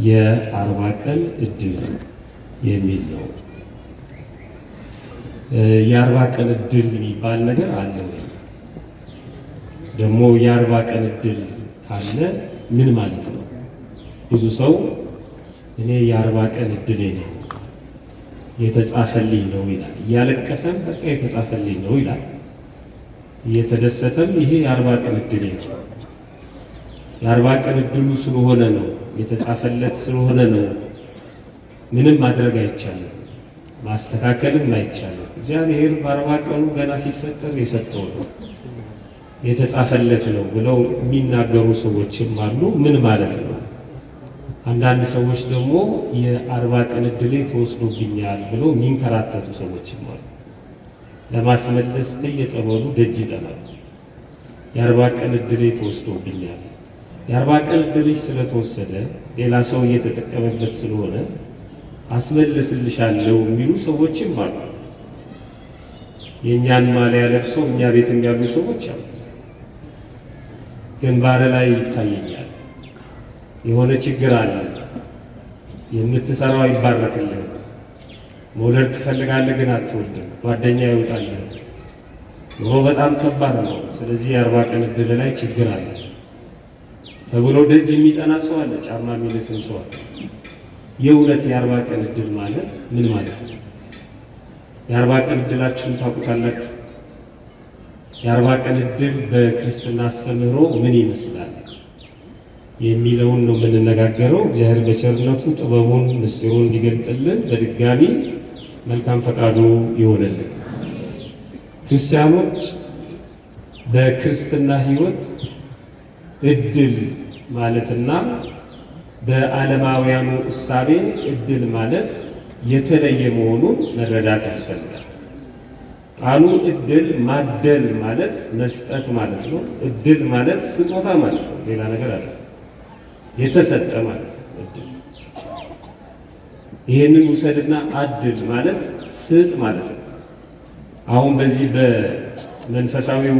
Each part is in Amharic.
የአርባ ቀን እድል የሚል ነው። የአርባ ቀን እድል የሚባል ነገር አለ ወይ? ደግሞ የአርባ ቀን እድል ካለ ምን ማለት ነው? ብዙ ሰው እኔ የአርባ ቀን እድሌ ነው የተጻፈልኝ ነው ይላል። እያለቀሰም በቃ የተጻፈልኝ ነው ይላል። እየተደሰተም ይሄ የአርባ ቀን እድሌ ነው፣ የአርባ ቀን እድሉ ስለሆነ ነው፣ የተጻፈለት ስለሆነ ነው። ምንም ማድረግ አይቻልም፣ ማስተካከልም አይቻልም። እግዚአብሔር በአርባ ቀኑ ገና ሲፈጠር የሰጠው ነው፣ የተጻፈለት ነው ብለው የሚናገሩ ሰዎችም አሉ። ምን ማለት ነው? አንዳንድ ሰዎች ደግሞ የአርባ ቀን እድሌ ተወስዶብኛል ብለው የሚንከራተቱ ሰዎችም አሉ። ለማስመለስ በየጸበሉ ደጅ ይጠናሉ። የአርባ ቀን እድሌ ተወስዶብኛል፣ የአርባ ቀን እድልሽ ስለተወሰደ ሌላ ሰው እየተጠቀመበት ስለሆነ አስመልስልሻለሁ የሚሉ ሰዎችም አሉ። የእኛን ማሊያ ለብሰው እኛ ቤት ያሉ ሰዎች አሉ። ግንባር ላይ ይታየኛል የሆነ ችግር አለ፣ የምትሰራው አይባረክልህ፣ መውለድ ትፈልጋለህ ግን አትወልድም፣ ጓደኛ ይወጣልህ፣ ኑሮ በጣም ከባድ ነው፣ ስለዚህ የአርባ ቀን እድል ላይ ችግር አለ ተብሎ ደጅ የሚጠና ሰው አለ፣ ጫማ የሚልስም ሰው አለ። የእውነት የአርባ ቀን እድል ማለት ምን ማለት ነው? የአርባ ቀን እድላችሁን ታውቁታላችሁ? የአርባ ቀን እድል በክርስትና አስተምህሮ ምን ይመስላል የሚለውን ነው የምንነጋገረው። እግዚአብሔር በቸርነቱ ጥበቡን ምስጢሩን እንዲገልጥልን በድጋሚ መልካም ፈቃዱ ይሆንልን። ክርስቲያኖች በክርስትና ሕይወት እድል ማለትና በዓለማውያኑ እሳቤ እድል ማለት የተለየ መሆኑን መረዳት ያስፈልጋል። ቃሉ እድል ማደል ማለት መስጠት ማለት ነው። እድል ማለት ስጦታ ማለት ነው። ሌላ ነገር አለ፣ የተሰጠ ማለት ነው እድል። ይህንን ውሰድና አድል ማለት ስጥ ማለት ነው። አሁን በዚህ በመንፈሳዊው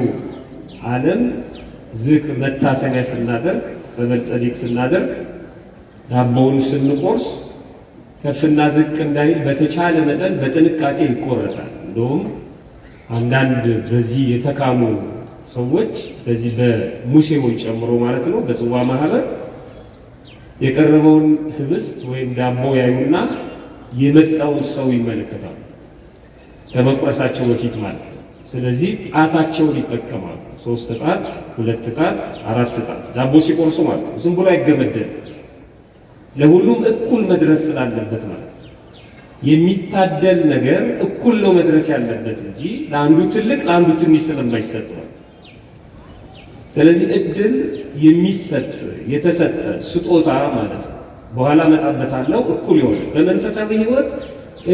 ዓለም ዝክር መታሰቢያ ስናደርግ፣ ጸበል ጸዲቅ ስናደርግ፣ ዳቦውን ስንቆርስ ከፍና ዝቅ እንዳይል በተቻለ መጠን በጥንቃቄ ይቆረሳል። እንደውም አንዳንድ በዚህ የተካኑ ሰዎች በዚህ በሙሴውን ጨምሮ ማለት ነው በጽዋ ማህበር የቀረበውን ህብስት ወይም ዳቦ ያዩና የመጣውን ሰው ይመለከታሉ ከመቁረሳቸው በፊት ማለት ነው። ስለዚህ ጣታቸውን ይጠቀማሉ። 3 ጣት፣ 2 ጣት፣ 4 ጣት ዳቦ ሲቆርሱ ማለት ነው። ዝም ብሎ አይገመደል፣ ለሁሉም እኩል መድረስ ስላለበት ማለት ነው። የሚታደል ነገር እኩል ነው መድረስ ያለበት እንጂ ለአንዱ ትልቅ ለአንዱ ትንሽ ስለማይሰጥ ማለት ነው። ስለዚህ እድል የሚሰጥ የተሰጠ ስጦታ ማለት ነው። በኋላ መጣበታለው እኩል ይሆናል። በመንፈሳዊ ህይወት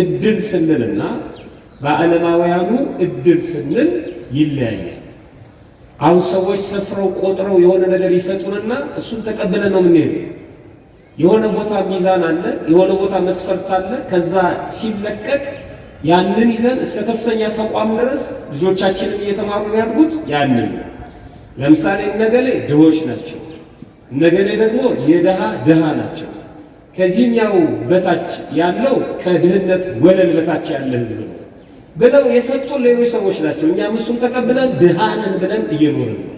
እድል ስንልና በዓለማውያኑ እድል ስንል ይለያያል። አሁን ሰዎች ሰፍረው ቆጥረው የሆነ ነገር ይሰጡንና እሱን ተቀብለን ነው የምንሄደው። የሆነ ቦታ ሚዛን አለ፣ የሆነ ቦታ መስፈርት አለ። ከዛ ሲለቀቅ ያንን ይዘን እስከ ከፍተኛ ተቋም ድረስ ልጆቻችንን እየተማሩ የሚያድጉት ያንን ነው። ለምሳሌ እነገሌ ድሆች ናቸው፣ እነገሌ ደግሞ የድሃ ድሃ ናቸው፣ ከዚህኛው በታች ያለው ከድህነት ወለል በታች ያለ ህዝብ ነው ብለው የሰጡን ሌሎች ሰዎች ናቸው። እኛም እሱን ተቀብለን ድሃ ነን ብለን እየኖርን ነው።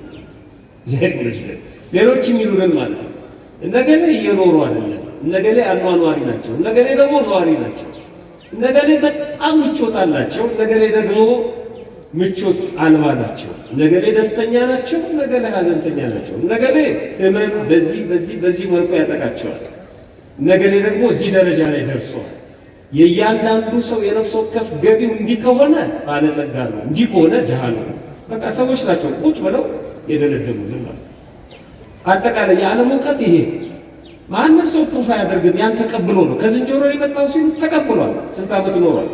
ዘር ይመስለን ሌሎች የሚሉንን ማለት ነው። እነገሌ እየኖሩ አይደለም፣ እነገሌ አኗኗሪ ናቸው፣ እነገሌ ደግሞ ነዋሪ ናቸው፣ እነገሌ በጣም ምቾት አላቸው፣ እነገሌ ደግሞ ምቾት አልባ ናቸው፣ እነገሌ ደስተኛ ናቸው፣ እነገሌ ሀዘንተኛ ናቸው፣ እነገሌ ህመም በዚህ መልኩ ያጠቃቸዋል፣ እነገሌ ደግሞ እዚህ ደረጃ ላይ ደርሰዋል። የእያንዳንዱ ሰው የነፍስ ወከፍ ገቢው እንዲህ ከሆነ ባለጸጋ ነው፣ እንዲህ ከሆነ ድሃ ነው። በቃ ሰዎች ናቸው ቁጭ ብለው የደለደሉልን ማለት ነው። አጠቃላይ የዓለም እውቀት ይሄ ማንም ሰው ፕሩፍ አያደርግም። ያን ተቀብሎ ነው ከዝንጀሮ የመጣው ሲሉ ተቀብሏል። ስንት ዓመት ኖሯል።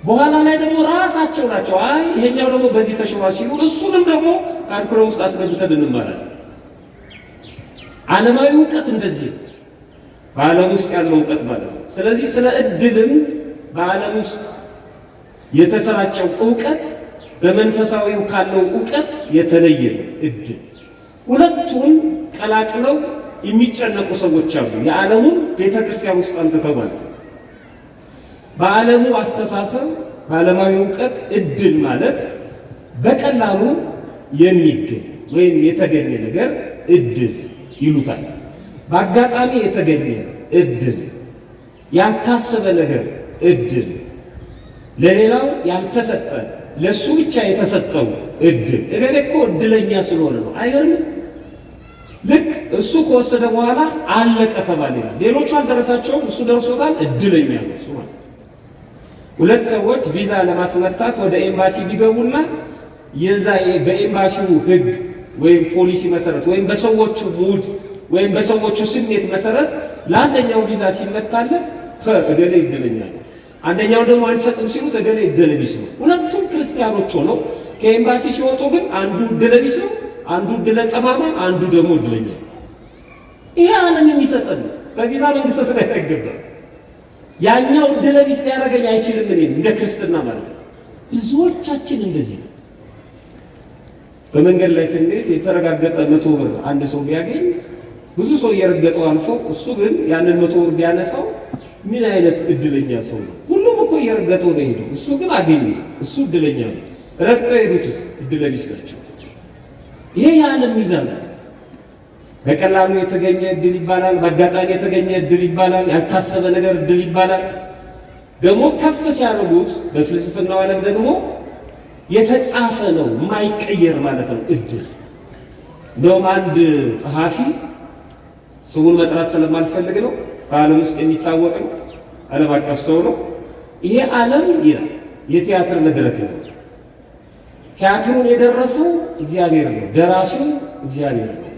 በኋላ ላይ ደግሞ ራሳቸው ናቸው አይ ይሄኛው ደግሞ በዚህ ተሽሯል ሲሉ እሱንም ደግሞ ካልኩለም ውስጥ አስገብተን እንማራለን። ዓለማዊ እውቀት እንደዚህ በዓለም ውስጥ ያለው እውቀት ማለት ነው። ስለዚህ ስለ እድልም በዓለም ውስጥ የተሰራጨው እውቀት በመንፈሳዊው ካለው እውቀት የተለየ ነው። እድል ሁለቱን ቀላቅለው የሚጨነቁ ሰዎች አሉ። የዓለሙ ቤተክርስቲያን ውስጥ አንተተው ማለት ነው። በዓለሙ አስተሳሰብ በዓለማዊ እውቀት እድል ማለት በቀላሉ የሚገኝ ወይም የተገኘ ነገር እድል ይሉታል። በአጋጣሚ የተገኘ እድል፣ ያልታሰበ ነገር እድል፣ ለሌላው ያልተሰጠ ለሱ ብቻ የተሰጠው እድል። እገሌ እኮ እድለኛ ስለሆነ ነው። አይገርምም? ልክ እሱ ከወሰደ በኋላ አለቀ ተባለ ይላል። ሌሎቹ አልደረሳቸውም፣ እሱ ደርሶታል። እድለኛ ነው እሱ ማለት። ሁለት ሰዎች ቪዛ ለማስመታት ወደ ኤምባሲ ቢገቡና የዛ በኤምባሲው ሕግ ወይም ፖሊሲ መሰረት ወይም በሰዎቹ ሙድ ወይም በሰዎቹ ስሜት መሰረት ለአንደኛው ቪዛ ሲመታለት እገሌ እድለኛ ነው፣ አንደኛው ደግሞ አልሰጥም ሲሉት እገሌ እድለ ቢስ ነው። ሁለቱም ክርስቲያኖች ሆነው ከኤምባሲ ሲወጡ ግን አንዱ እድለ ቢስ ነው፣ አንዱ እድለ ጠማማ፣ አንዱ ደግሞ እድለኛ። ይሄ ዓለም የሚሰጠን ነው። በቪዛ መንግስተ ሰማያት አይገባም። ያኛው እድለ ቢስ ሊያደርገኝ አይችልም። እኔ እንደ ክርስትና ማለት ነው። ብዙዎቻችን እንደዚህ ነው። በመንገድ ላይ ስንሄድ የተረጋገጠ 100 ብር አንድ ሰው ቢያገኝ ብዙ ሰው እየረገጠው አልፎ እሱ ግን ያንን 100 ብር ቢያነሳው ምን አይነት እድለኛ ሰው ነው! ሁሉም እኮ እየረገጠው ነው ሄደው፣ እሱ ግን አገኘ። እሱ እድለኛ ነው። ረግጠው የሄዱትስ እድለ ቢስ ናቸው። ይሄ የዓለም ሚዛን ነው። በቀላሉ የተገኘ እድል ይባላል፣ በአጋጣሚ የተገኘ እድል ይባላል፣ ያልታሰበ ነገር እድል ይባላል። ደግሞ ከፍ ሲያደርጉት በፍልስፍናው ዓለም ደግሞ የተጻፈ ነው፣ የማይቀየር ማለት ነው እድል። እንደውም አንድ ጸሐፊ ስሙን መጥራት ስለማልፈልግ ነው፣ በዓለም ውስጥ የሚታወቅ ነው፣ ዓለም አቀፍ ሰው ነው። ይሄ ዓለም ይላል የቲያትር መድረክ ነው። ቲያትሩን የደረሰው እግዚአብሔር ነው፣ ደራሲው እግዚአብሔር ነው።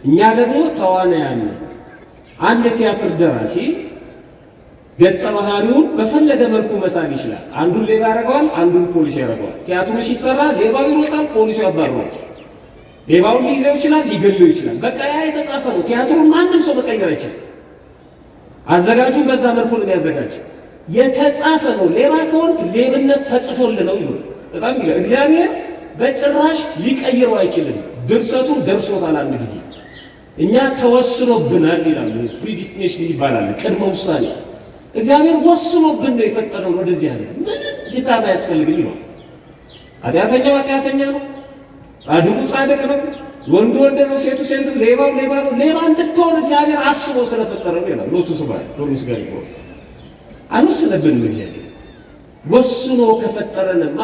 እኛ ደግሞ ተዋናያን ነን። አንድ ቲያትር ደራሲ ገጸ ባህሪውን በፈለገ መልኩ መሳል ይችላል። አንዱን ሌባ ያደርገዋል፣ አንዱን ፖሊስ ያደርገዋል። ቲያትሩ ሲሰራ ሌባው ይሮጣል፣ ፖሊሱ ያባርረዋል። ሌባውን ሊይዘው ይችላል፣ ሊገለው ይችላል። በቃ ያ የተጻፈ ነው። ቲያትሩን ማንም ሰው መቀየር አይችልም። አዘጋጁ በዛ መልኩ ነው የሚያዘጋጀው። የተጻፈ ነው። ሌባ ከሆንክ ሌብነት ተጽፎልህ ነው ይሉ። በጣም ይላል እግዚአብሔር በጭራሽ ሊቀይረው አይችልም። ድርሰቱን ደርሶታል። አንድ ጊዜ እኛ ተወስኖብናል ይላሉ። ፕሪዲስቲኔሽን ይባላል፣ ቅድመ ውሳኔ። እግዚአብሔር ወስኖብን ነው የፈጠረው ወደዚህ ያለ። ምንም ድካም አያስፈልግም ይላል። ኃጢአተኛው ኃጢአተኛ ነው፣ ጻድቁ ጻድቅ ነው፣ ወንዱ ወንድ ነው፣ ሴቱ ሴት ነው፣ ሌባው ሌባ ነው። ሌባ እንድትሆን እግዚአብሔር አስቦ ስለፈጠረ ነው ይላል። ሎቱ ስብሐት ሎቱ ጋር ይቆም አንወስነብንም። እግዚአብሔር ወስኖ ከፈጠረንማ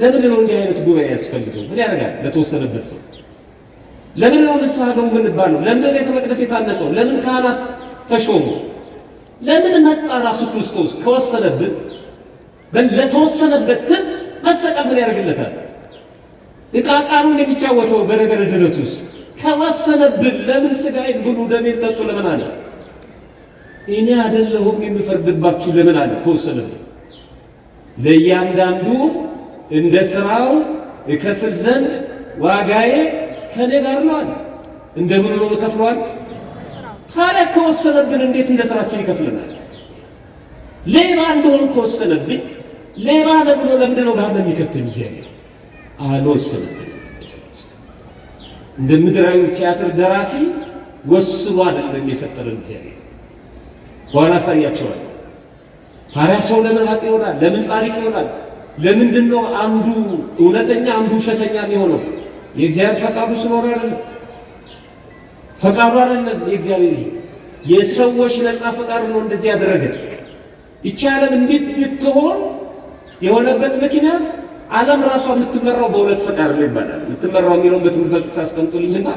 ለምንድን ነው እንዲህ አይነት ጉባኤ ያስፈልገው? ምን ያደርጋል? ለተወሰነበት ሰው ለምን ነው ንስሐ ገቡ የምንባለው? ለምን ቤተ መቅደስ የታነጸው? ለምን ካህናት ተሾሙ? ለምን መጣ? ራሱ ክርስቶስ ከወሰነብን ለተወሰነበት ሕዝብ መሰቀል ምን ያደርግለታል? ዕቃቃሩን የሚጫወተው በነገረ ድነት ውስጥ ከወሰነብን ለምን ሥጋዬን ብሉ ደሜን ጠጡ ለምን አለ? እኔ አይደለሁም የምፈርድባችሁ ለምን አለ? ከወሰነብን ለእያንዳንዱ እንደ ሥራው እከፍል ዘንድ ዋጋዬ ከኔ ጋር ነው አለ። እንደምን ነው ተከፍሏል? ታዲያ ከወሰነብን እንዴት እንደ ሥራችን ይከፍለናል? ሌባ እንደሆን ከወሰነብን ሌባ ለብሎ ለምንድን ነው ጋር የሚከተል? እግዚአብሔር አልወሰነብንም። እንደ ምድራዊ ቲያትር ደራሲ ወስኖ አይደለም የፈጠረን እግዚአብሔር። በኋላ አሳያቸዋለሁ። ታዲያ ሰው ለምን ኃጥእ ይሆናል? ለምን ጻድቅ ይሆናል? ለምንድን ነው አንዱ እውነተኛ አንዱ ውሸተኛ የሚሆነው? የእግዚአብሔር ፈቃዱ ስለሆነ አይደለም። ፈቃዱ አይደለም የእግዚአብሔር። ይሄ የሰዎች ነፃ ፈቃድ ነው እንደዚህ ያደረገ። ይቺ ዓለም እንዴት ልትሆን የሆነበት ምክንያት ዓለም ራሷ የምትመራው በሁለት ፈቃድ ነው ይባላል። የምትመራው የሚለውን በትምህርት ጥቅስ አስቀምጡልኝና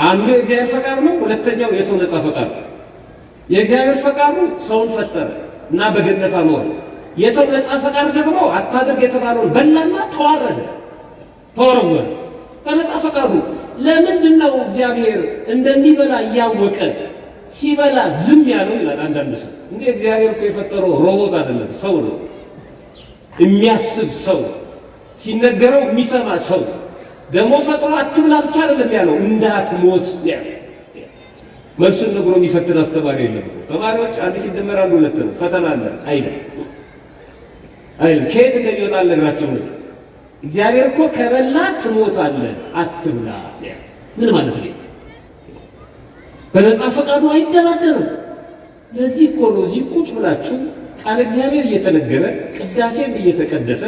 አንዱ የእግዚአብሔር ፈቃድ ነው፣ ሁለተኛው የሰው ነፃ ፈቃድ ነው። የእግዚአብሔር ፈቃዱ ሰውን ፈጠረ እና በገነት አኖረ። የሰው ነፃ ፈቃድ ደግሞ አታድርግ የተባለውን በላና ተዋረደ፣ ተወረወረ በነፃ ፈቃዱ። ለምንድን ነው እግዚአብሔር እንደሚበላ እያወቀ ሲበላ ዝም ያለው ይላል አንዳንድ ሰው። እንዴ እግዚአብሔር እኮ የፈጠረው ሮቦት አይደለም፣ ሰው ነው። የሚያስብ ሰው፣ ሲነገረው የሚሰማ ሰው ደግሞ ፈጥሮ አትብላ ብቻ አይደለም ያለው፣ እንዳትሞት ያለው። መልሱን ነግሮ የሚፈትን አስተማሪ የለም። ተማሪዎች አንድ ሲደመር አንድ ሁለት ነው፣ ፈተና አለ አይደል? ከየት እንደሚወጣ አልነግራቸው ነው። እግዚአብሔር እኮ ከበላ ትሞታለህ አትብላ። ምን ማለት ነው? በነፃ ፈቃዱ አይደራደርም። ለዚህ እኮ ነው እዚህ ቁጭ ብላችሁ ቃል እግዚአብሔር እየተነገረ ቅዳሴም እየተቀደሰ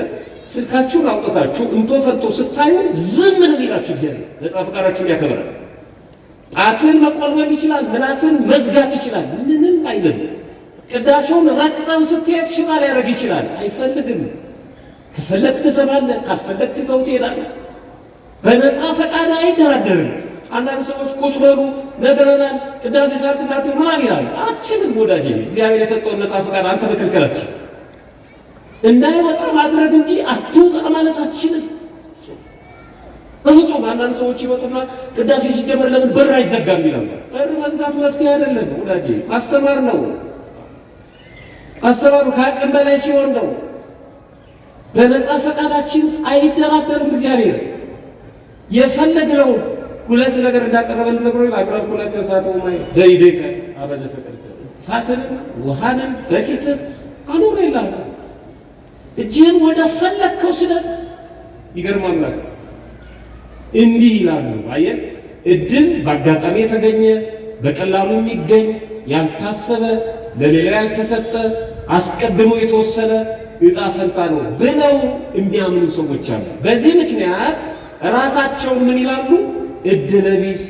ስልካችሁን አውጥታችሁ እንቶ ፈንቶ ስታዩ ዝም ነው ይላችሁ። እግዚአብሔር ነፃ ፈቃዳችሁን ያከብራል። ጣትን መቆልመም ይችላል፣ ምላስን መዝጋት ይችላል፣ ምንም አይልም። ቅዳሴውን ረቅጠው ስትሄድ ሽባ ሊያደርግ ይችላል፣ አይፈልግም። ከፈለግ ትሰማለህ፣ ካልፈለግ ትተው ትሄዳለህ። በነፃ ፈቃድ አይደራደርም። አንዳንድ ሰዎች ቁጭ በሉ ነግረናል፣ ቅዳሴ ሰዓት እንዳትሉ ምናምን ይላሉ። አትችልም ወዳጄ፣ እግዚአብሔር የሰጠውን ነፃ ፈቃድ አንተ መከልከል አትችልም። እንዳይወጣ ማድረግ እንጂ አትውጣ ማለት አትችልም በፍጹም። አንዳንድ ሰዎች ይወጡና ቅዳሴ ሲጀመር ለምን በር አይዘጋም ይላሉ። በር መዝጋቱ መፍትሄ አይደለም ወዳጄ፣ ማስተማር ነው። ማስተማሩ ከአቅም በላይ ሲሆን ነው። በነፃ ፈቃዳችን አይደራደርም እግዚአብሔር። የፈለግነው ሁለት ነገር እንዳቀረበልን ነግሮ አቅረብኩ ለከ እሳተ ወማይ ደይደከ አበዘ ፈቀድከ እሳትንም ውሃንም በፊትህ አኖሬልሃለሁ። እጅህን ወደ ፈለግከው ስደድ። ይገርም አምላክ እንዲህ ይላሉ። አየን፣ እድል በአጋጣሚ የተገኘ በቀላሉ የሚገኝ ያልታሰበ ለሌላ ያልተሰጠ አስቀድሞ የተወሰነ ዕጣ ፈንታ ነው ብለው የሚያምኑ ሰዎች አሉ። በዚህ ምክንያት ራሳቸውን ምን ይላሉ? እድለ ቢስ፣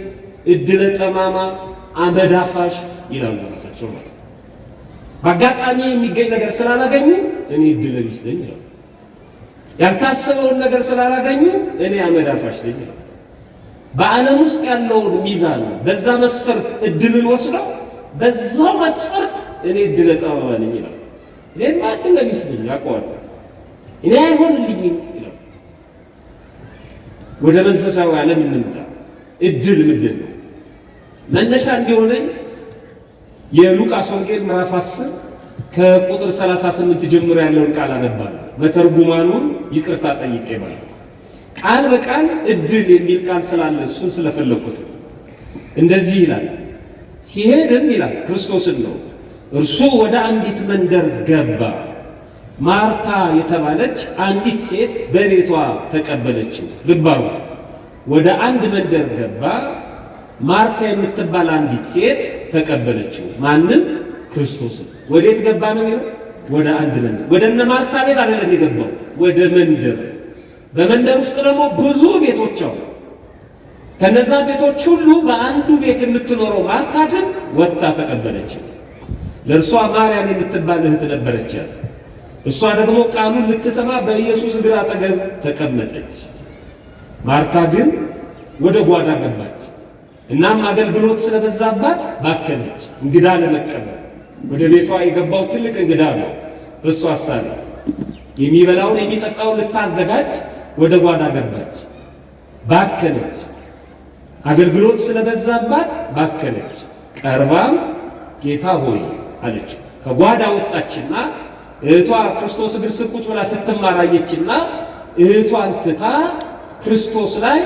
እድለ ጠማማ፣ አመድ አፋሽ ይላሉ ራሳቸው ማለት ነው። በአጋጣሚ የሚገኝ ነገር ስላላገኙ እኔ እድለ ቢስ ነኝ ይላሉ። ያልታሰበውን ነገር ስላላገኙ እኔ አመድ አፋሽ ነኝ ይላሉ። በዓለም ውስጥ ያለውን ሚዛን በዛ መስፈርት እድልን ወስደው በዛው መስፈርት እኔ እድለ ጠማማ ነኝ ይላሉ። እኔማ እድለ ቢስ ነኝ አውቀዋለሁ፣ እኔ አይሆንልኝም ይላሉ። ወደ መንፈሳዊ ዓለም እንምጣ። እድል ምንድን ነው? መነሻ እንዲሆነኝ የሉቃስ ወንጌል ምዕራፍ 10 ከቁጥር 38 ጀምሮ ያለውን ቃል አነባለሁ። መተርጉማኑን ይቅርታ ጠይቄ ማለት ነው። ቃል በቃል እድል የሚል ቃል ስላለ እሱን ስለፈለግኩት ነው። እንደዚህ ይላል። ሲሄድም ይላል ክርስቶስን ነው፣ እርሱ ወደ አንዲት መንደር ገባ። ማርታ የተባለች አንዲት ሴት በቤቷ ተቀበለችው። ልባሩ ወደ አንድ መንደር ገባ። ማርታ የምትባል አንዲት ሴት ተቀበለችው። ማንም? ክርስቶስን። ወዴት ገባ ነው የሚለው? ወደ አንድ መንደር። ወደ እነ ማርታ ቤት አይደለም የገባው፣ ወደ መንደር። በመንደር ውስጥ ደግሞ ብዙ ቤቶች አሉ። ከነዛ ቤቶች ሁሉ በአንዱ ቤት የምትኖረው ማርታ ግን ወጣ ተቀበለችው። ለእርሷ ማርያም የምትባል እህት ነበረቻት። እሷ ደግሞ ቃሉን ልትሰማ በኢየሱስ እግር አጠገብ ተቀመጠች። ማርታ ግን ወደ ጓዳ ገባች። እናም አገልግሎት ስለበዛባት ባከነች። እንግዳ ለመቀበል ወደ ቤቷ የገባው ትልቅ እንግዳ ነው። በእሷ አሳለ የሚበላውን የሚጠጣውን ልታዘጋጅ ወደ ጓዳ ገባች። ባከነች። አገልግሎት ስለበዛባት ባከነች። ቀርባም ጌታ ሆይ አለችው። ከጓዳ ወጣችና እህቷ ክርስቶስ እግር ስር ቁጭ ብላ ስትማራየችና እህቷን ትታ ክርስቶስ ላይ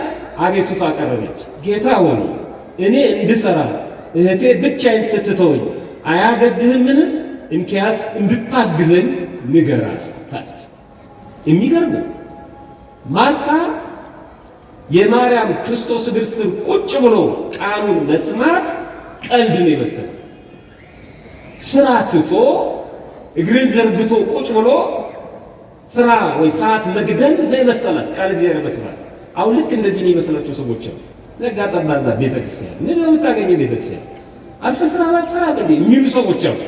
አቤቱታ አቀረበች። ጌታ ሆይ እኔ እንድሰራ እህቴ ብቻዬን ስትተወኝ አያገድህምን? እንኪያስ እንድታግዘኝ ንገራት አለች። የሚገርም ማርታ የማርያም ክርስቶስ እግር ስር ቁጭ ብሎ ቃሉን መስማት ቀልድ ነው የመሰለ። ስራ ትቶ እግርን ዘርግቶ ቁጭ ብሎ ስራ ወይ ሰዓት መግደል ነው የመሰላት ቃል እግዚአብሔር መስማት። አሁን ልክ እንደዚህ የሚመስላቸው ሰዎች አሉ። ነጋ ጠባዛ ቤተክርስቲያን ምን ነው የምታገኘው? ቤተክርስቲያን አልፈ ስራ ባልሰራ እንዴ የሚሉ ሰዎች አሉ።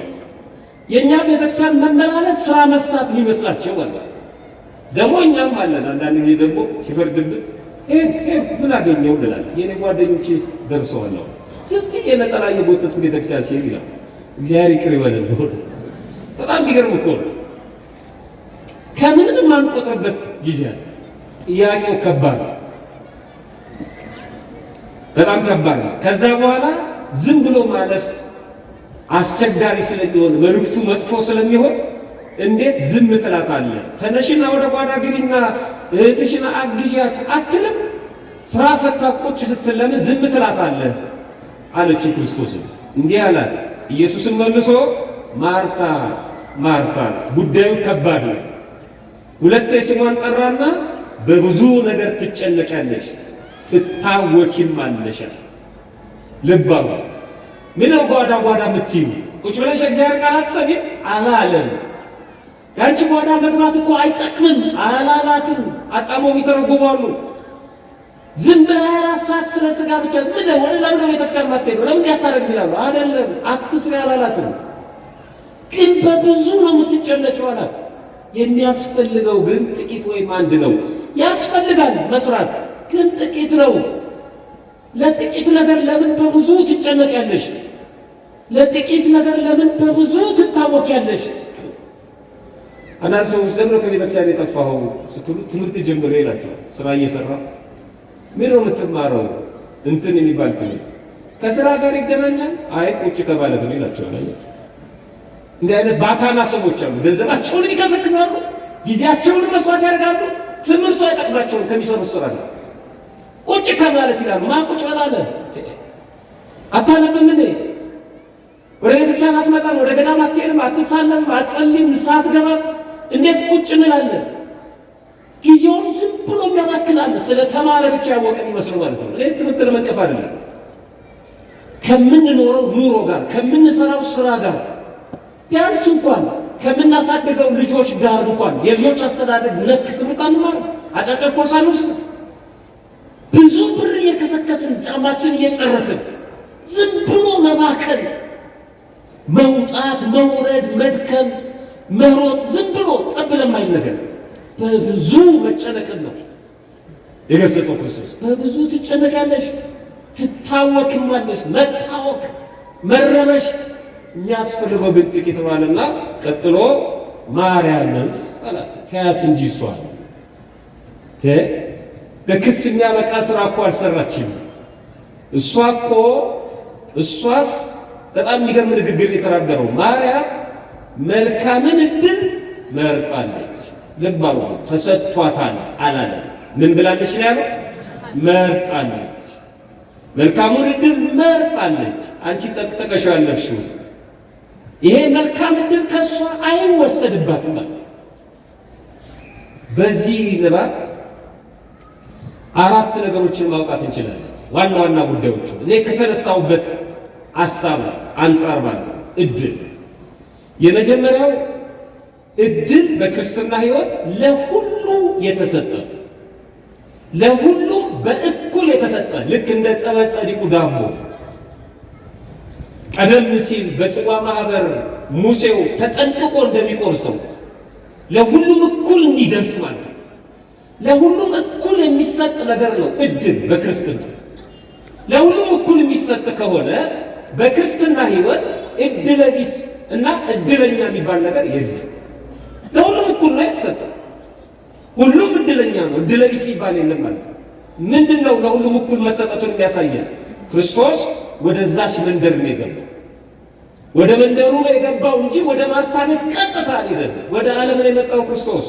የኛ ቤተክርስቲያን መመላለስ ስራ መፍታት የሚመስላቸው ማለት ደግሞ እኛም አለን። አንዳንድ ጊዜ ደግሞ ሲፈርድብን ሄድኩ ምን አገኘው እንላለን። የኔ ጓደኞቼ ደርሰዋል። ዝም ብዬ ነጠላ የጎተትኩ ቤተክርስቲያን ሲሄድ ይላል። እግዚአብሔር ይቅር ይበለን። በጣም ቢገርም እኮ ነው። ከምንም የማንቆጥርበት ጊዜ አለ። ጥያቄው ከባድ ነው፣ በጣም ከባድ ነው። ከዛ በኋላ ዝም ብሎ ማለፍ አስቸጋሪ ስለሚሆን መልእክቱ መጥፎ ስለሚሆን እንዴት ዝም ትላታለህ? ተነሽና ወደ ጓዳ ግቢና እህትሽን አግዣት አትልም? ስራ ፈታ ቁጭ ስትል ለምን ዝም ትላታለህ አለችው። ክርስቶስም እንዲህ አላት። ኢየሱስም መልሶ ማርታ ማርታ አላት፣ ጉዳዩ ከባድ ነው። ሁለቴ ስሟን ጠራና በብዙ ነገር ትጨነቂያለሽ ትታወኪም አለሽ አላት። ልብ አሉ ምነው ጓዳ ጓዳ የምትይው? ቁጭ ብለሽ እግዚአብሔር ቃል አትሰሚም አላለም። ያንቺ ጓዳ መግባት እኮ አይጠቅምም አላላትም። አጣመው ይተረጉማሉ። ዝም ብለህ 24 ሰዓት ስለ ሥጋ ብቻ ዝም ብለህ ወደ ለምን ቤተክርስቲያን ማትሄዱ ለምን ያታረግም ይላሉ። አይደለም አትስሪ አላላትም። ግን በብዙ ነው የምትጨነቂው አላት። የሚያስፈልገው ግን ጥቂት ወይም አንድ ነው። ያስፈልጋል መስራት ግን ጥቂት ነው። ለጥቂት ነገር ለምን በብዙ ትጨነቂያለሽ? ለጥቂት ነገር ለምን በብዙ ትታወቂያለሽ? አንዳንድ ሰዎች ለምን ነው ከቤተክርስቲያን የጠፋኸው ስትሉ ትምህርት ጀምሬ ይላቸዋል። ስራ እየሰራ ምን ነው የምትማረው? እንትን የሚባል ትምህርት ከስራ ጋር ይገናኛል። አይ ቁጭ ከማለት ነው ይላቸዋል። እንዲህ አይነት ባካና ሰዎች አሉ። ገንዘባቸውን ይከሰክሳሉ፣ ጊዜያቸውን መስዋዕት ያደርጋሉ። ትምህርቱ አይጠቅማቸውም ከሚሰሩት ስራ ጋር ቁጭ ከማለት ይላሉ። ማ ቁጭ በላለ አታነብም እንዴ? ወደ ቤተክርስቲያን አትመጣም? ወደ ገዳም አትሄድም? አትሳለም? አትጸልይም? ንስሐ አትገባም? እንዴት ቁጭ እንላለን? ጊዜውን ዝም ብሎ የሚያባክናል። ስለ ተማረ ብቻ ያወቀን ይመስሉ ማለት ነው። እኔ ትምህርት ለመንቀፍ አይደለም። ከምንኖረው ኑሮ ጋር ከምንሰራው ስራ ጋር ቢያንስ እንኳን ከምናሳድገው ልጆች ጋር እንኳን የልጆች አስተዳደግ ነክ ትምህርት አንማርም? አጫጭር ኮርስ አንወስድም? ብዙ ብር እየከሰከስን ጫማችን እየጨረስን ዝም ብሎ መባከን፣ መውጣት መውረድ፣ መድከም፣ መሮጥ ዝም ብሎ ጠብ ለማይል ነገር በብዙ መጨነቅን ነው የገሰጸው ክርስቶስ። በብዙ ትጨነቃለሽ፣ ትታወክማለሽ። መታወክ መረበሽ የሚያስፈልገው ግን ጥቂት ማለትና ቀጥሎ ማርያምስ አላት። ተያት እንጂ እሷን ለክስ የሚያበቃ ስራ እኮ አልሰራችም። እሷስ በጣም የሚገርም ንግግር የተናገረው ማርያም መልካምን ዕድል መርጣለች። ልብ አድርጉ፣ ተሰጥቷታል አላለም። ምን ብላለች ነው ያለው? መርጣለች። መልካሙን ዕድል መርጣለች። አንቺ ጠቅጥቀሽው ያለፍሽው ይሄ መልካም ዕድል ከሷ አይወሰድባትም ማለት። በዚህ ንባብ አራት ነገሮችን ማውጣት እንችላለን። ዋና ዋና ጉዳዮቹ እኔ ከተነሳውበት ሐሳብ አንጻር ማለት ነው። ዕድል የመጀመሪያው ዕድል በክርስትና ሕይወት ለሁሉ የተሰጠ ለሁሉም በእኩል የተሰጠ ልክ እንደ ጸበል ጸዲቁ ዳቦ ቀደም ሲል በጽዋ ማህበር ሙሴው ተጠንቅቆ እንደሚቆርሰው ለሁሉም እኩል እንዲደርስ ማለት ነው። ለሁሉም እኩል የሚሰጥ ነገር ነው ዕድል በክርስትና። ለሁሉም እኩል የሚሰጥ ከሆነ በክርስትና ሕይወት ዕድለ ቢስ እና ዕድለኛ የሚባል ነገር የለም። ለሁሉም እኩል ነው የተሰጠ። ሁሉም ዕድለኛ ነው፣ ዕድለ ቢስ የሚባል የለም ማለት ነው። ምንድነው ለሁሉም እኩል መሰጠቱን የሚያሳየን? ክርስቶስ ወደዛች መንደር ነው የገባው። ወደ መንደሩ ነው የገባው እንጂ ወደ ማርታ ቤት ቀጥታ አልሄደም። ወደ ዓለም ነው የመጣው ክርስቶስ።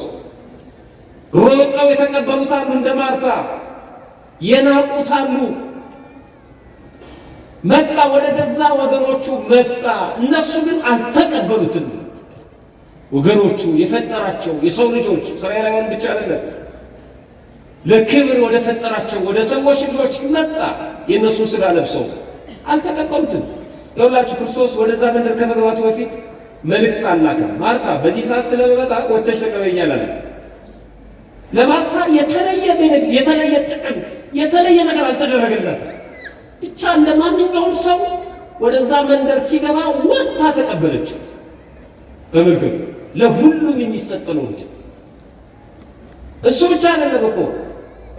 ሮጠው የተቀበሉት አሉ፣ እንደ ማርታ የናቁት አሉ። መጣ፣ ወደ ገዛ ወገኖቹ መጣ። እነሱ ግን አልተቀበሉትም። ወገኖቹ የፈጠራቸው የሰው ልጆች እስራኤላውያን ብቻ አይደለም፣ ለክብር ወደ ፈጠራቸው ወደ ሰዎች ልጆች መጣ። የእነሱ ሥጋ ለብሰው አልተቀበሉትም። ይኸውላችሁ ክርስቶስ ወደዛ መንደር ከመግባቱ በፊት መልእክት አላከም። ማርታ በዚህ ሰዓት ስለመጣ ወጥተሽ ተቀበይኝ አላት። ለማርታ የተለየ ጥቅም የተለየ ነገር አልተደረገላትም። ብቻ እንደ ማንኛውም ሰው ወደዛ መንደር ሲገባ ወጥታ ተቀበለችው። በምልክቱ ለሁሉም የሚሰጥ ነው እንጂ እሱ ብቻ አይደለም እኮ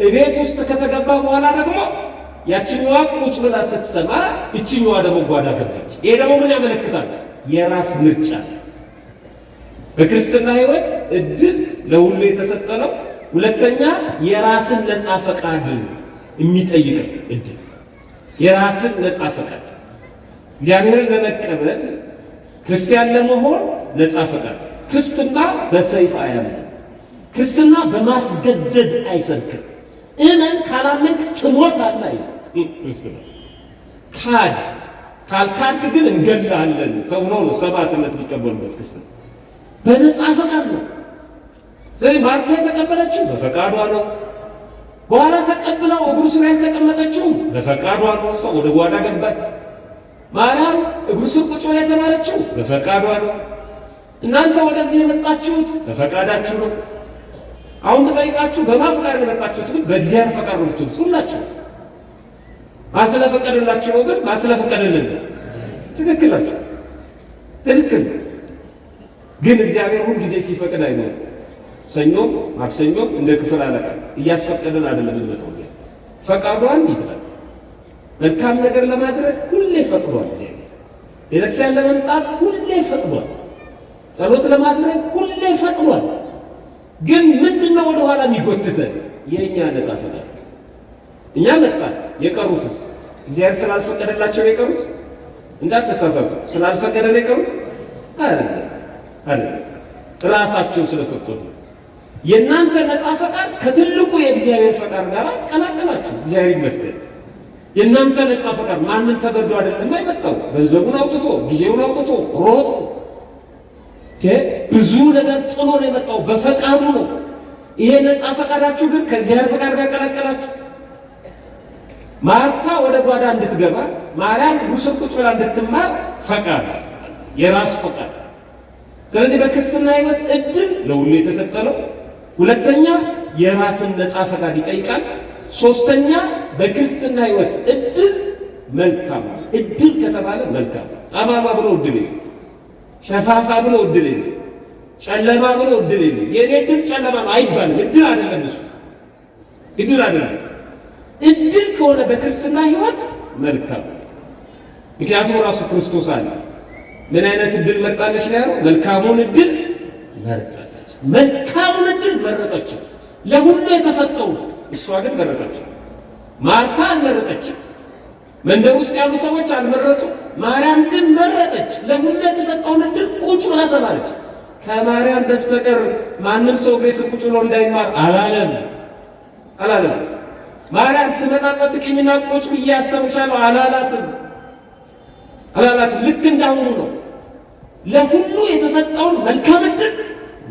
እቤት ውስጥ ከተገባ በኋላ ደግሞ ያችኛዋ ቁጭ ብላ ስትሰማ እችኛዋ ደግሞ ጓዳ ገባች። ይሄ ደግሞ ምን ያመለክታል? የራስ ምርጫ። በክርስትና ሕይወት ዕድል ለሁሉ የተሰጠ ነው። ሁለተኛ የራስን ነፃ ፈቃድ የሚጠይቅ ዕድል፣ የራስን ነፃ ፈቃድ እግዚአብሔርን ለመቀበል ክርስቲያን ለመሆን ነፃ ፈቃድ። ክርስትና በሰይፍ አያምንም። ክርስትና በማስገደድ አይሰብክም። እመን ካላመንክ ትሞታለህ አይደል? ክርስትና ካድ ካልካድክ ግን እንገላለን ተብሎ ነው ሰማዕትነት የሚቀበሉበት። ክርስትና በነፃ ፈቃድ ነው። ስለዚህ ማርታ የተቀበለችው በፈቃዷ ነው። በኋላ ተቀብላው እግሩ ስር ያልተቀመጠችው በፈቃዷ ነው። እሷ ወደ ጓዳ ገባች። ማርያም እግሩ ስር ቁጭ ብላ የተማረችው በፈቃዷ ነው። እናንተ ወደዚህ የመጣችሁት በፈቃዳችሁ ነው። አሁን ብጠይቃችሁ በማን ፈቃድ ነው የመጣችሁት? ግን በእግዚአብሔር ፈቃድ ነው የምትሉት ሁላችሁ። ማስለፈቀደላችሁ ነው። ግን ማስለፈቀደልን ትክክል ናችሁ፣ ትክክል። ግን እግዚአብሔር ሁሉ ጊዜ ሲፈቅድ አይኖርም። ሰኞም ማክሰኞም እንደ ክፍል አለቃ እያስፈቀደን አይደለም የምንመጣው። ፈቃዱ አንዲት ናት። መልካም ነገር ለማድረግ ሁሌ ፈቅዷል እግዚአብሔር። ቤተክርስቲያን ለመምጣት ሁሌ ፈቅዷል። ጸሎት ለማድረግ ሁሌ ፈቅዷል። ግን ምንድነው ወደ ኋላ የሚጎትተን? የኛ ነፃ ፈቃድ። እኛ መጣን፣ የቀሩትስ እግዚአብሔር ስላልፈቀደላቸው ነው የቀሩት። እንዳትሳሳቱ፣ ስላልፈቀደ ነው የቀሩት አይደለም፣ ራሳቸው ስለፈቀዱ። የእናንተ ነፃ ፈቃድ ከትልቁ የእግዚአብሔር ፈቃድ ጋር ቀላቀላችሁ። እግዚአብሔር ይመስገን። የእናንተ ነፃ ፈቃድ ማንም ተገዶ አይደለም አይመጣው። ገንዘቡን አውጥቶ ጊዜውን አውጥቶ ሮጦ ብዙ ነገር ጥሎ ነው የመጣው፣ በፈቃዱ ነው። ይሄ ነፃ ፈቃዳችሁ ግን ከእግዚአብሔር ፈቃድ ጋር ቀላቀላችሁ። ማርታ ወደ ጓዳ እንድትገባ፣ ማርያም እግሩ ስር ቁጭ ብላ እንድትማር ፈቃድ፣ የራስ ፈቃድ። ስለዚህ በክርስትና ሕይወት እድል ለሁሉ የተሰጠ ነው። ሁለተኛ የራስን ነፃ ፈቃድ ይጠይቃል። ሶስተኛ በክርስትና ሕይወት እድል መልካም ነው። እድል ከተባለ መልካም ነው። ጠማማ ብሎ እድል የለም፣ ሸፋፋ ብሎ እድል የለም፣ ጨለማ ብሎ እድል የለም። የኔ እድል ጨለማ ነው አይባልም። እድል አይደለም እሱ፣ እድል አይደለም። እድል ከሆነ በክርስትና ሕይወት መልካም ነው። ምክንያቱም ራሱ ክርስቶስ አለ። ምን አይነት እድል መርጣለች ነው ያለው? መልካሙን እድል መርጣለች። መልካሙን እድል መረጠችው፣ ለሁሉ የተሰጠው። እሷ ግን መረጠችው። ማርታ አልመረጠችም። መንደር ውስጥ ያሉ ሰዎች አልመረጡ። ማርያም ግን መረጠች። ለሁሉ የተሰጠውን እድል ቁጭ ብላ ተማረች። ከማርያም በስተቀር ማንም ሰው እግሬ ስር ቁጭ ብሎ እንዳይማር አላለም። ማርያም ስመጣ ጠብቅኝና ቁጭ ብዬ አስተምርሻለሁ አላላትም። ልክ እንዳሁኑ ነው። ለሁሉ የተሰጠውን መልካም እድል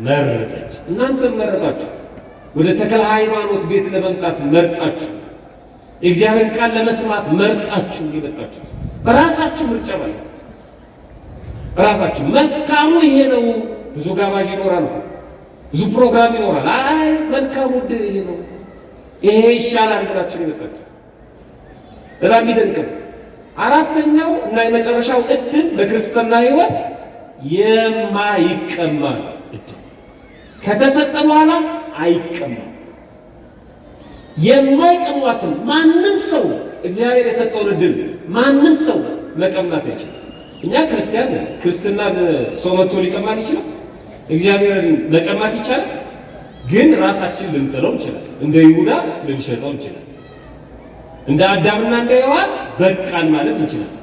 መረጠች። እናንተም መረጣችሁ። ወደ ተክለ ሃይማኖት ቤት ለመምጣት መርጣችሁ፣ የእግዚአብሔር ቃል ለመስማት መርጣችሁ የመጣችሁ በራሳችሁ ምርጫ ማለት ነው። በራሳችሁ መልካሙ ይሄ ነው። ብዙ ጋባዥ ይኖራል፣ ብዙ ፕሮግራም ይኖራል። አይ መልካሙ እድል ይሄ ነው፣ ይሄ ይሻላል ብላችሁ የመጣችሁ በጣም ይደንቅም። አራተኛው እና የመጨረሻው እድል በክርስትና ሕይወት የማይቀማ እድል ከተሰጠ በኋላ አይቀማም። የማይቀሟትን ማንም ሰው እግዚአብሔር የሰጠውን እድል ማንም ሰው መቀማት አይችልም። እኛ ክርስቲያን ነን። ክርስትናን ሰው መጥቶ ሊቀማን ይችላል? እግዚአብሔርን መቀማት ይቻላል? ግን ራሳችን ልንጥለው እንችላለን። እንደ ይሁዳ ልንሸጠው እንችላለን። እንደ አዳምና እንደ ሔዋን በቃን ማለት እንችላለን።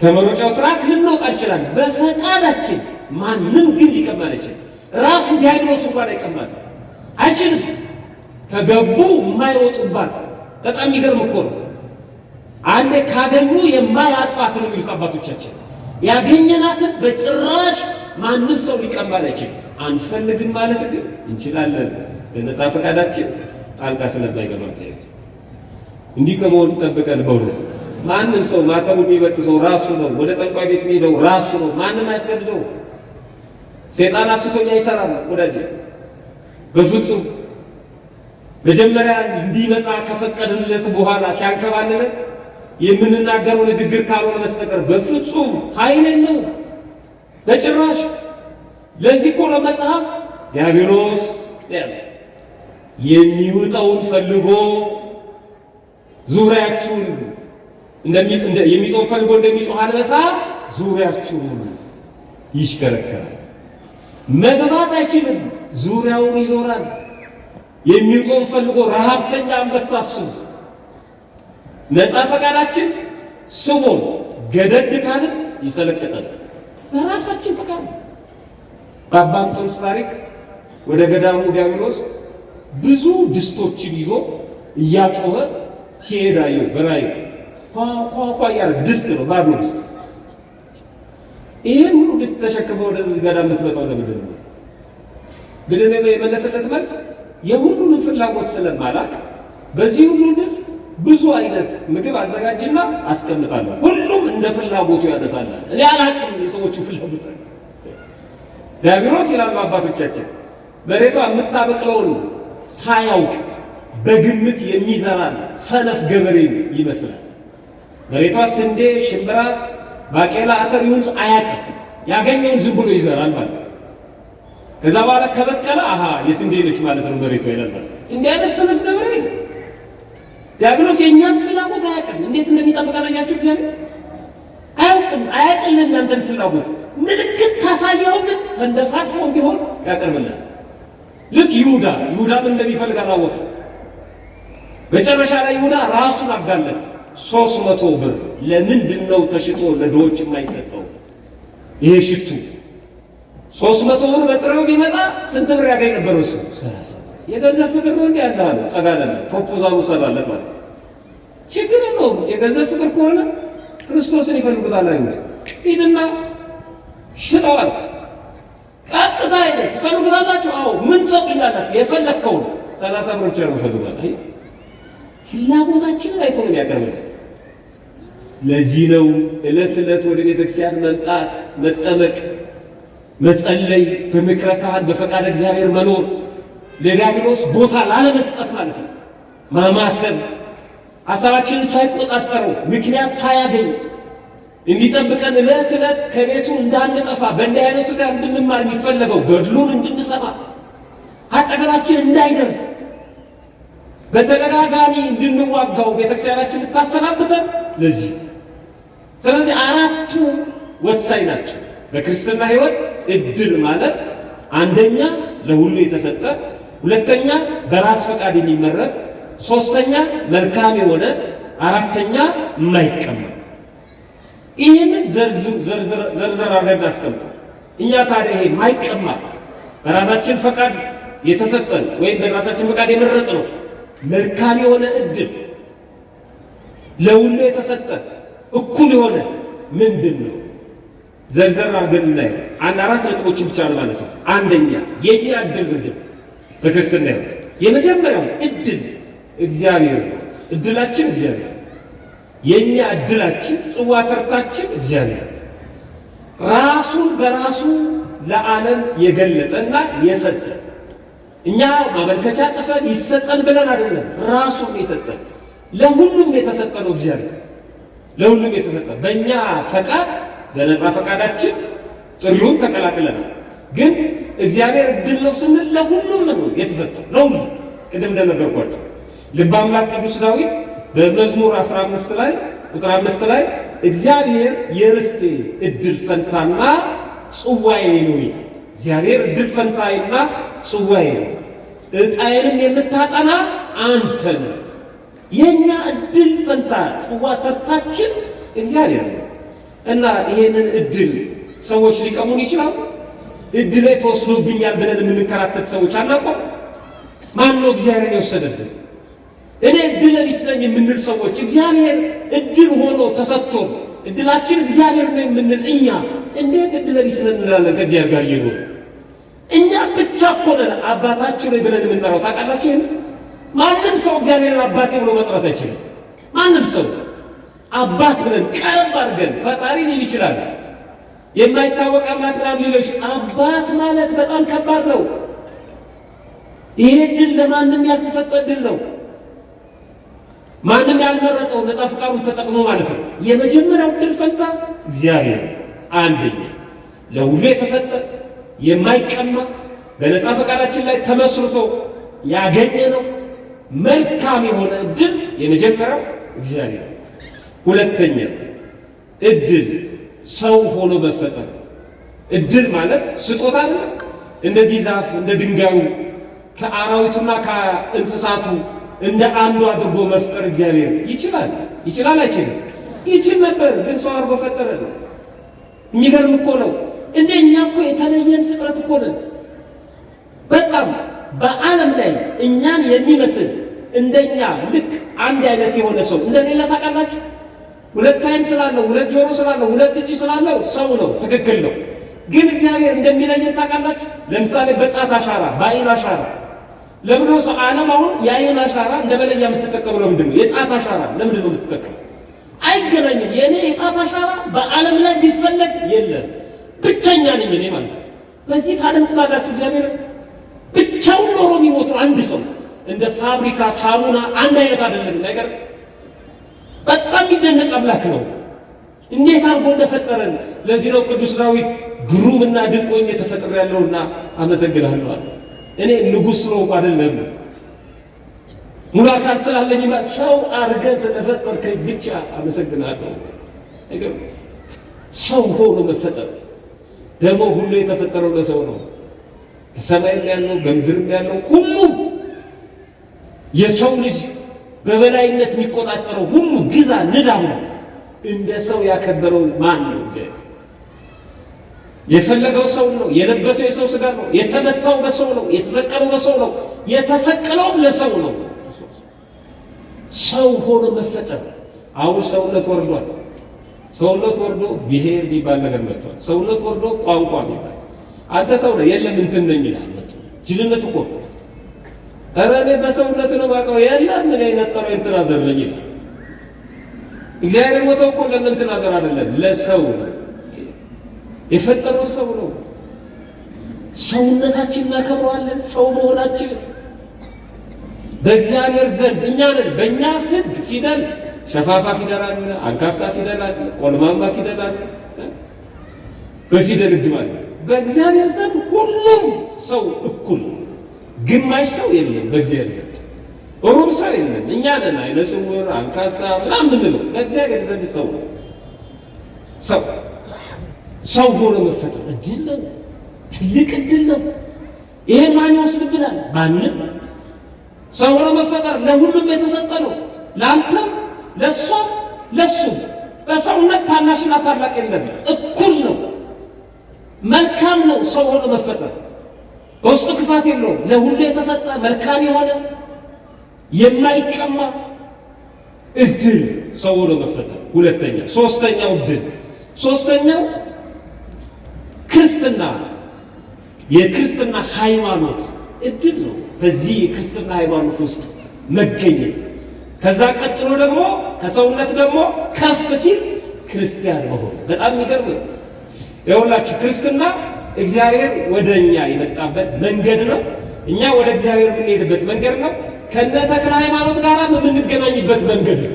ከመሮጫው ትራክ ልንወጣ እንችላለን በፈቃዳችን። ማንም ግን ሊቀማን አይችልም። ራሱ ዲያብሎስ እንኳን አይቀማን አይችልም። ከገቡ የማይወጡባት በጣም የሚገርም እኮ ነው። አንዴ ካገኙ የማያጧት ነው የሚሉት አባቶቻችን። ያገኘናትን በጭራሽ ማንም ሰው ሊቀማን አይችልም። አንፈልግም ማለት ግን እንችላለን። በነፃ ፈቃዳችን ጣልቃ ስለማይገባ እግዚአብሔር እንዲህ ከመሆኑ ጠብቀን። በእውነት ማንም ሰው ማተቡን የሚበጥሰው ራሱ ነው። ወደ ጠንቋይ ቤት የሚሄደው ራሱ ነው። ማንም አያስገድደው። ሰይጣን አስቶኛ ይሰራል ወዳጄ፣ በፍጹም መጀመሪያ እንዲመጣ ከፈቀድንለት በኋላ ሲያንከባልለን የምንናገረው ንግግር ካልሆነ በስተቀር በፍጹም ኃይል የለውም በጭራሽ። ለዚህ እኮ ነው መጽሐፍ ዲያብሎስ የሚውጠውን ፈልጎ ዙሪያችሁን የሚጦም ፈልጎ እንደሚጮህ አንበሳ ዙሪያችሁን ይሽከረከራል። መግባት አይችልም፣ ዙሪያውን ይዞራል። የሚውጠውን ፈልጎ ረሃብተኛ አንበሳ ስሙ። ነፃ ፈቃዳችን ስሙን ገደድ ካልን ይሰለቅጠናል። በራሳችን ፈቃድ በአባ እንጦንስ ታሪክ ወደ ገዳሙ ዲያብሎስ ብዙ ድስቶችን ይዞ እያጮኸ ሲሄድ አየሁ። በራእይ ኳ እያለ ድስት ነው፣ ባዶ ድስት። ይህን ሁሉ ድስት ተሸክመ ወደዚህ ገዳም የምትመጣው ለምንድን ነው ብለን የመለሰለት መልስ የሁሉንም ፍላጎት ስለማላቅ በዚህ ሁሉ ድስት ብዙ አይነት ምግብ አዘጋጅና አስቀምጣለሁ። ሁሉም እንደ ፍላጎቱ ያነሳል። እኔ አላቅም የሰዎቹ ፍላጎት። ዲያብሎስ ይላሉ አባቶቻችን መሬቷ የምታበቅለውን ሳያውቅ በግምት የሚዘራን ሰነፍ ገበሬ ይመስላል። መሬቷ ስንዴ፣ ሽምብራ፣ ባቄላ፣ አተር ይሁን አያውቅም። ያገኘውን ዝም ብሎ ይዘራል ማለት ነው። ከዛ በኋላ ከበቀለ አሃ የስንዴ ነሽ ማለት ነው መሬቷ ይላል ማለት ነው። እንዲህ አይነት ሰነፍ ገበሬ ዲያብሎስ የእኛን ፍላጎት አያውቅም። እንዴት እንደሚጠብቀን አያችሁ። እግዚአብሔር አያውቅም፣ አያውቅልን እናንተን ፍላጎት። ምልክት ካሳየው ግን ተንደፋድፎ ቢሆን ያቀርብልናል። ልክ ይሁዳ ምን እንደሚፈልግ አላወቀም። መጨረሻ ላይ ይሁዳ ራሱን አጋለጠ። 300 ብር ለምንድን ነው ተሽጦ ለድሆች የማይሰጠው? ይሄ ሽቱ 300 ብር በጥሬው ቢመጣ ስንት ብር ያገኝ ነበር? እሱ 30። የገንዘብ ፍቅር ነው እንዴ ያለ አለ። ጠጋለለ ፕሮፖዛሉ ሰራለት ማለት ነው። ችግር የለውም። የገንዘብ ፍቅር ከሆነ ክርስቶስን ይፈልጉታል አይሁድ። ሂድና ሽጠዋል። ቀጥታ ሄደ። ትፈልጉታላችሁ? አዎ። ምን ትሰጡኛላችሁ? የፈለግከውን 30 ብር ብቻ ነው ይፈልጋል። አይ ፍላጎታችንን አይቶ ነው የሚያቀርብልን። ለዚህ ነው ዕለት ዕለት ወደ ቤተክርስቲያን መምጣት፣ መጠመቅ፣ መጸለይ፣ በምክረ ካህን በፈቃድ እግዚአብሔር መኖር፣ ለዲያብሎስ ቦታ ላለመስጠት ማለት ነው። ማማተብ፣ ሐሳባችንን ሳይቆጣጠረው ምክንያት ሳያገኝ እንዲጠብቀን ዕለት ዕለት ከቤቱ እንዳንጠፋ በእንዲህ አይነቱ ጋር እንድንማር የሚፈለገው ገድሉን እንድንሰማ አጠገባችን እንዳይደርስ በተደጋጋሚ እንድንዋጋው ቤተክርስቲያናችን ልታሰናብተን ለዚህ። ስለዚህ አራቱ ወሳኝ ናቸው በክርስትና ሕይወት። ዕድል ማለት አንደኛ ለሁሉ የተሰጠ፣ ሁለተኛ በራስ ፈቃድ የሚመረጥ፣ ሶስተኛ መልካም የሆነ፣ አራተኛ የማይቀማ። ይህንን ዘርዘር አድርገን አስቀምጠን እኛ ታዲያ ይሄ የማይቀማ በራሳችን ፈቃድ የተሰጠን ወይም በራሳችን ፈቃድ የመረጥ ነው መልካም የሆነ ዕድል ለሁሉ የተሰጠ እኩል የሆነ ምንድን ነው? ዘርዘር አድርገን እናየው። አራት ነጥቦችን ብቻ ነው ማለት ነው። አንደኛ የኛ ዕድል ምንድን ነው? በክርስትና ሕይወት የመጀመሪያው ዕድል እግዚአብሔር ነው። ዕድላችን እግዚአብሔር፣ የኛ ዕድላችን ጽዋ ተርታችን እግዚአብሔር ራሱን በራሱ ለዓለም የገለጠና የሰጠ። እኛ ማመልከቻ ጽፈን ይሰጠን ብለን አይደለም፣ ራሱን የሰጠን ለሁሉም የተሰጠ ነው። እግዚአብሔር ለሁሉም የተሰጠ፣ በእኛ ፈቃድ በነፃ ፈቃዳችን ጥሪውን ተቀላቅለናል። ግን እግዚአብሔር ዕድል ነው ስንል ለሁሉም ነው የተሰጠው፣ ለሁሉም። ቅድም እንደነገርኳቸው ልበ አምላክ ቅዱስ ዳዊት በመዝሙር 15 ላይ ቁጥር 5 ላይ እግዚአብሔር የርስቴ ዕድል ፈንታና ጽዋዬ ነው ይላል። እግዚአብሔር ዕድል ፈንታዬና ጽዋዬ ነው፣ ዕጣዬንም የምታጠና አንተ ነህ። የኛ ዕድል ፈንታ ጽዋ ተርታችን እግዚአብሔር ነው። እና ይሄንን ዕድል ሰዎች ሊቀሙን ይችላሉ። ዕድል ላይ ተወስዶብኛል ብለን የምንከራተት ሰዎች አናውቅም። ማን ነው እግዚአብሔርን የወሰደብን? እኔ ዕድለ ቢስ ነኝ የምንል ሰዎች እግዚአብሔር ዕድል ሆኖ ተሰጥቶ ዕድላችን እግዚአብሔር ነው የምንል እኛ እንዴት ዕድለ ቢስ ነን እንላለን? ከእግዚአብሔር ጋር እየኖረ እኛ ብቻ እኮ ነን አባታችሁ ነው ብለን የምንጠራው። ታውቃላችሁ? ማንም ሰው እግዚአብሔርን አባቴ ብሎ መጥራት አይችልም። ማንም ሰው አባት ብለን ቀረብ አድርገን ፈጣሪ ሊል ይችላል። የማይታወቅ አምላክ ምናምን ሊሎች አባት ማለት በጣም ከባድ ነው። ይሄ ዕድል ለማንም ያልተሰጠ ዕድል ነው። ማንም ያልመረጠው ነፃ ፈቃዱን ተጠቅሞ ማለት ነው። የመጀመሪያው ዕድል ፈንታ እግዚአብሔር አንደኛ ለሁሉ የተሰጠ የማይቀማ በነፃ ፈቃዳችን ላይ ተመስርቶ ያገኘነው መልካም የሆነ ዕድል የመጀመሪያው እግዚአብሔር። ሁለተኛ ዕድል ሰው ሆኖ መፈጠር። ዕድል ማለት ስጦታ አይደለም። እንደዚህ ዛፍ እንደ ድንጋዩ ከአራዊቱና ከእንስሳቱ እንደ አንዱ አድርጎ መፍጠር እግዚአብሔር ይችላል? ይችላል? አይችልም? ይችል ነበር፣ ግን ሰው አድርጎ ፈጠረ ነው። የሚገርም እኮ ነው። እንደኛ እኮ የተለየን ፍጥረት እኮ ነን። በጣም በዓለም ላይ እኛን የሚመስል እንደኛ ልክ አንድ አይነት የሆነ ሰው እንደሌለ ታውቃላችሁ? ሁለት ዓይን ስላለው፣ ሁለት ጆሮ ስላለው፣ ሁለት እጅ ስላለው ሰው ነው፣ ትክክል ነው። ግን እግዚአብሔር እንደሚለየን ታውቃላችሁ? ለምሳሌ በጣት አሻራ፣ በዓይን አሻራ ለምን ነው ሰው ዓለም አሁን የአይን አሻራ እንደ መለያ የምትጠቀመው ለምንድን ነው? የጣት አሻራ ለምንድን ነው የምትጠቀመው? አይገናኝም። የኔ የጣት አሻራ በዓለም ላይ ቢፈለግ የለም፣ ብቸኛ ነኝ እኔ ማለት ነው። በዚህ ታደንቁታላችሁ እግዚአብሔር ብቻውን ኖሮ የሚሞት አንድ ሰው እንደ ፋብሪካ ሳሙና አንድ አይነት አይደለም ነገር። በጣም የሚደነቅ አምላክ ነው። እንዴት አድርጎ እንደፈጠረን። ለዚህ ነው ቅዱስ ዳዊት ግሩምና ድንቅ ሆኜ ተፈጥሬያለሁና አመሰግናለሁ አለ። እኔ ንጉሥ ነው አይደለም ሙሉ አካል ስላለኝ ሰው አድርገህ ስለፈጠርከኝ ብቻ አመሰግናለሁ። ነገር ሰው ሆኖ መፈጠር ደግሞ ሁሉ የተፈጠረው ለሰው ነው። በሰማይም ያለው በምድርም ያለው ሁሉም የሰው ልጅ በበላይነት የሚቆጣጠረው ሁሉ ግዛ ንዳም ነው። እንደ ሰው ያከበረው ማን ነው? የፈለገው ሰው ነው። የለበሰው የሰው ስጋ ነው። የተመታው በሰው ነው። የተሰቀለው በሰው ነው። የተሰቀለውም ለሰው ነው። ሰው ሆኖ መፈጠር። አሁን ሰውነት ወርዷል። ሰውነት ወርዶ ብሔር የሚባል ነገር መጥቷል። ሰውነት ወርዶ ቋንቋ የሚባል አንተ ሰው ነህ የለም እንትን ነኝ ይላል። ጅልነት እኮ ኧረ እኔ በሰውነት ነው የማውቀው የለም ምን የነጠረው እንትና ዘር ነኝ ይላል። እግዚአብሔር የሞተው እኮ ለእንትና ዘር አይደለም ለሰው ነው። የፈጠረው ሰው ነው። ሰውነታችን እናከብረዋለን። ሰው መሆናችን በእግዚአብሔር ዘንድ እኛ ነን። በእኛ ሕግ ፊደል ሸፋፋ ፊደል አለ፣ አንካሳ ፊደል አለ፣ ቆልማማ ፊደል አለ። በፊደል ሕግ ማለት በእግዚአብሔር ዘንድ ሁሉም ሰው እኩል፣ ግማሽ ሰው የለም። በእግዚአብሔር ዘንድ ሩብ ሰው የለም። እኛ ነን አይነ ስውር አንካሳ ምናምን ምንለው። በእግዚአብሔር ዘንድ ሰው ነው። ሰው ሆኖ መፈጠር እድል ነው፣ ትልቅ እድል ነው። ይሄን ማን ይወስድብናል? ማንም። ሰው ሆኖ መፈጠር ለሁሉም የተሰጠ ነው። ለአንተም ለሷም ለሱም በሰውነት ታናሽና ታላቅ የለም፣ እኩል ነው። መልካም ነው ሰው ሆኖ መፈጠር። በውስጡ ክፋት የለውም። ለሁሉ የተሰጠ መልካም የሆነ የማይቀማ እድል ሰው ሆኖ መፈጠር። ሁለተኛ ሶስተኛው እድል ሶስተኛው ክርስትና፣ የክርስትና ሃይማኖት እድል ነው። በዚህ የክርስትና ሃይማኖት ውስጥ መገኘት። ከዛ ቀጥሎ ደግሞ ከሰውነት ደግሞ ከፍ ሲል ክርስቲያን መሆን በጣም የሚገርም ነው። ይኸውላችሁ ክርስትና እግዚአብሔር ወደኛ የመጣበት መንገድ ነው። እኛ ወደ እግዚአብሔር የምንሄድበት መንገድ ነው። ከነ ተክለ ሃይማኖት ጋር የምንገናኝበት መንገድ ነው።